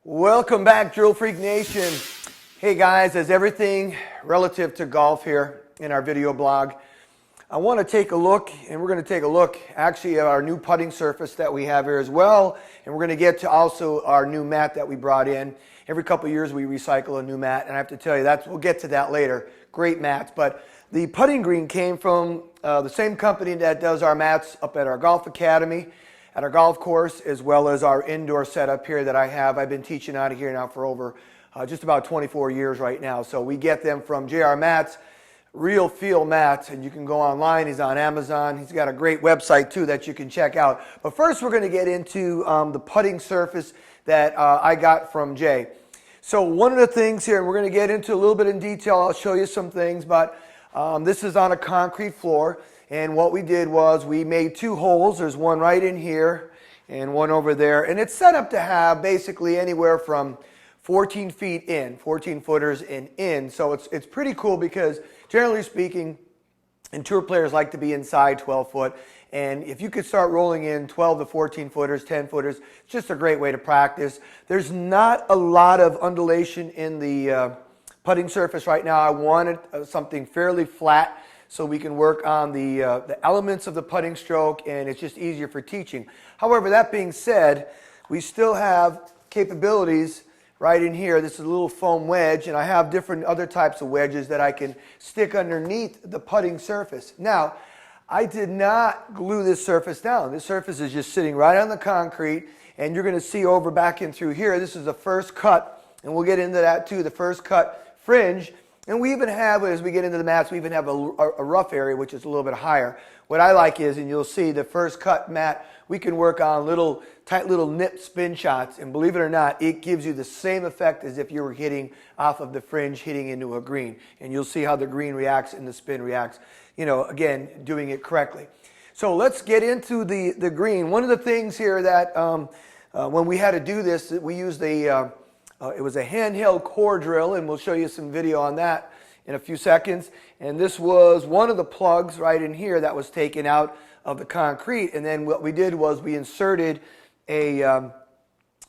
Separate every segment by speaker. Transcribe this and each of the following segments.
Speaker 1: Welcome back, DrillFreak Nation. Hey guys, as everything relative to golf here in our video blog, I want to take a look, and we're going to take a look actually at our new putting surface that we have here as well, and we're going to get to also our new mat that we brought in. Every couple of years we recycle a new mat, and I have to tell you, we'll get to that later. Great mats, but the putting green came from the same company that does our mats up at our golf academy, at our golf course, as well as our indoor setup here that I have. I've been teaching out of here now for over just about 24 years right now. So we get them from JR Mats, Real Feel Mats, and you can go online. He's on Amazon. He's got a great website too that you can check out. But first we're going to get into the putting surface that I got from Jay. So one of the things here, and we're going to get into a little bit in detail, I'll show you some things, but this is on a concrete floor. And what we did was we made two holes. There's one right in here and one over there. And it's set up to have basically anywhere from 14 feet in, 14 footers and in. So it's pretty cool because generally speaking, and tour players like to be inside 12 foot. And if you could start rolling in 12 to 14 footers, 10 footers, it's just a great way to practice. There's not a lot of undulation in the putting surface right now. I wanted something fairly flat so we can work on the elements of the putting stroke, and it's just easier for teaching. However, that being said, we still have capabilities right in here. This is a little foam wedge, and I have different other types of wedges that I can stick underneath the putting surface. Now, I did not glue this surface down. This surface is just sitting right on the concrete, and you're going to see over back in through here, this is the first cut, and we'll get into that too, the first cut fringe. And we even have, as we get into the mats, we even have a rough area, which is a little bit higher. What I like is, and you'll see the first cut mat, we can work on tight little nip spin shots. And believe it or not, it gives you the same effect as if you were hitting off of the fringe, hitting into a green. And you'll see how the green reacts and the spin reacts, you know, again, doing it correctly. So let's get into the green. One of the things here that when we had to do this, we used it was a handheld core drill, and we'll show you some video on that in a few seconds. And this was one of the plugs right in here that was taken out of the concrete. And then what we did was we inserted a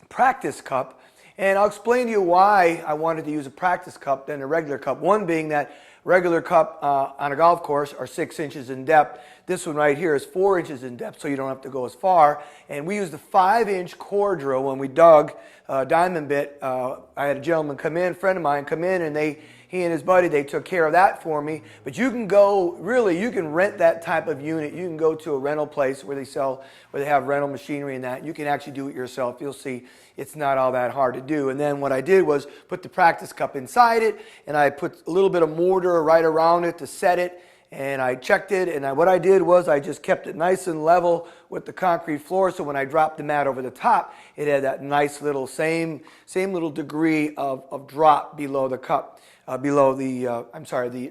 Speaker 1: practice cup. And I'll explain to you why I wanted to use a practice cup than a regular cup. One being that regular cup on a golf course are 6 inches in depth. This one right here is 4 inches in depth, so you don't have to go as far. And we used a 5-inch core drill when we dug diamond bit. I had a gentleman come in, a friend of mine come in, and he and his buddy, they took care of that for me. But you can go, really, you can rent that type of unit. You can go to a rental place where they have rental machinery and that. You can actually do it yourself. You'll see it's not all that hard to do. And then what I did was put the practice cup inside it, and I put a little bit of mortar right around it to set it. And I checked it, and what I did was I just kept it nice and level with the concrete floor, so when I dropped the mat over the top, it had that nice little same little degree of drop below the cup, below the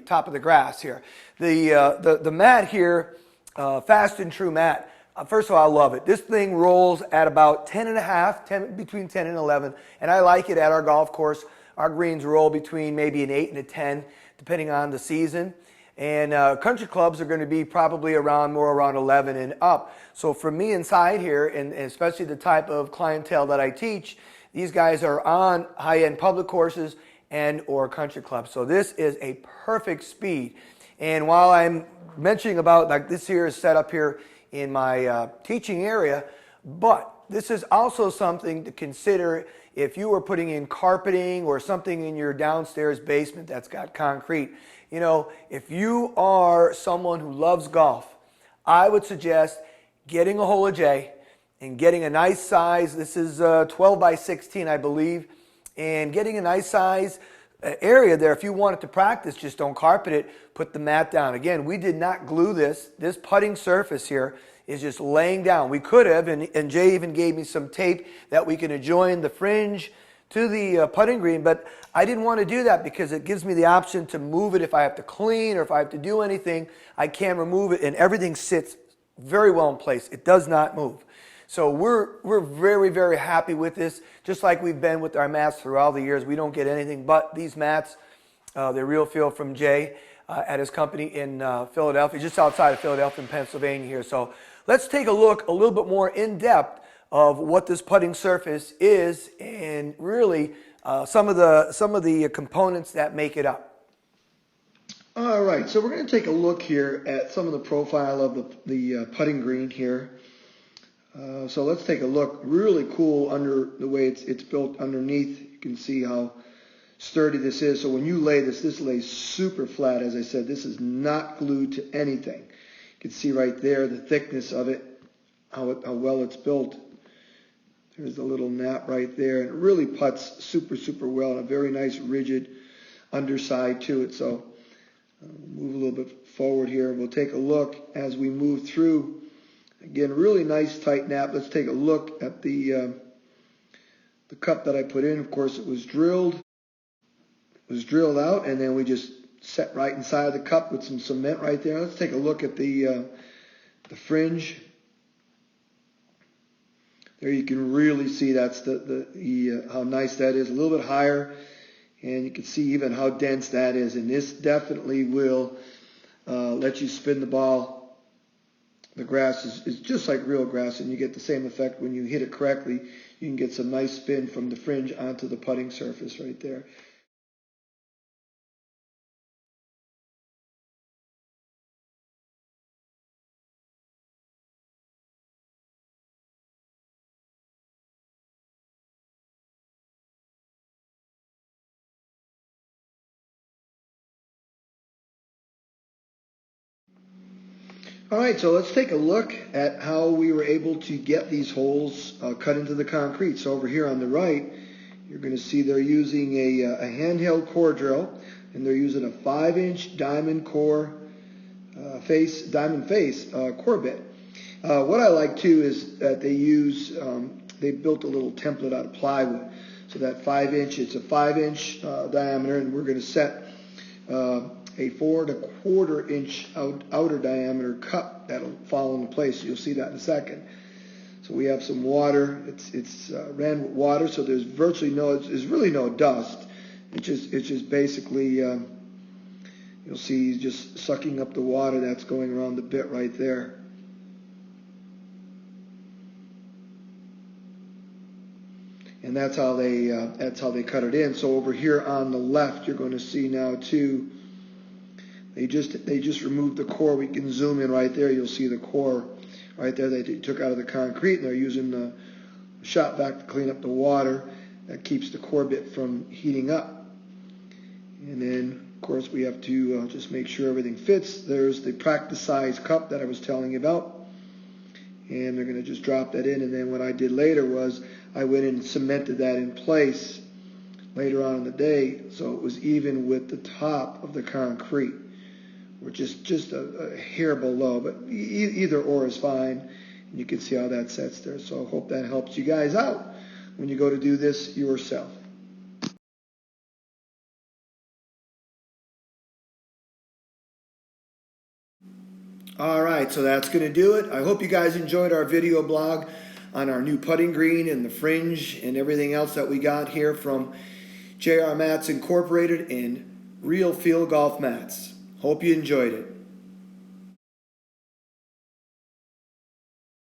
Speaker 1: top of the grass here. The mat here, fast and true mat. First of all, I love it. This thing rolls at about 10.5, between 10 and 11, and I like it at our golf course. Our greens roll between maybe an 8 and a 10, depending on the season. And country clubs are going to be probably more around 11 and up. So for me inside here, and especially the type of clientele that I teach, these guys are on high-end public courses and or country clubs. So this is a perfect speed. And while I'm mentioning about, like, this here is set up here in my teaching area, but this is also something to consider if you were putting in carpeting or something in your downstairs basement that's got concrete. You know, if you are someone who loves golf, I would suggest getting a hole of J and getting a nice size. This is 12 by 16, I believe, and getting a nice size area there. If you want it to practice, just don't carpet it, put the mat down. Again, we did not glue this. This putting surface here is just laying down. We could have, and Jay even gave me some tape that we can adjoin the fringe to the putting green, but I didn't want to do that because it gives me the option to move it if I have to clean or if I have to do anything. I can remove it, and everything sits very well in place. It does not move. So we're very, very happy with this, just like we've been with our mats throughout the years. We don't get anything but these mats. They're Real Feel from Jay at his company in Philadelphia, just outside of Philadelphia in Pennsylvania here. So let's take a look a little bit more in depth of what this putting surface is and really some of the components that make it up. All right, so we're going to take a look here at some of the profile of the putting green here. So let's take a look. Really cool under the way it's built underneath. You can see how sturdy this is. So when you lay this lays super flat. As I said, this is not glued to anything. You can see right there the thickness of it, how well it's built. There's a little nap right there, and it really putts super, super well, and a very nice rigid underside to it. So move a little bit forward here, and we'll take a look as we move through. Again, really nice tight nap. Let's take a look at the cup that I put in. Of course, it was drilled. It was drilled out, and then we just set right inside of the cup with some cement right there. Let's take a look at the fringe. There you can really see that's how nice that is. A little bit higher, and you can see even how dense that is. And this definitely will let you spin the ball. The grass is just like real grass, and you get the same effect when you hit it correctly. You can get some nice spin from the fringe onto the putting surface right there. All right, so let's take a look at how we were able to get these holes cut into the concrete. So over here on the right, you're going to see they're using a handheld core drill, and they're using a 5-inch diamond face core bit. What I like too is that they built a little template out of plywood. So that 5-inch, it's a 5-inch diameter, and we're going to set a 4 1/4 inch outer diameter cup that'll fall into place. You'll see that in a second. So we have some water. It's ran with water, so there's really no dust. It's just basically you'll see just sucking up the water that's going around the bit right there. And that's how they cut it in. So over here on the left, you're going to see now too. They just removed the core. We can zoom in right there. You'll see the core right there they took out of the concrete, and they're using the shop vac to clean up the water that keeps the core bit from heating up. And then, of course, we have to just make sure everything fits. There's the practice size cup that I was telling you about, and they're going to just drop that in. And then what I did later was I went in and cemented that in place later on in the day, so it was even with the top of the concrete. We're just a hair below, but either or is fine. And you can see how that sets there. So I hope that helps you guys out when you go to do this yourself. All right, so that's going to do it. I hope you guys enjoyed our video blog on our new putting green and the fringe and everything else that we got here from JR Mats Incorporated and Real Field Golf Mats. Hope you enjoyed it.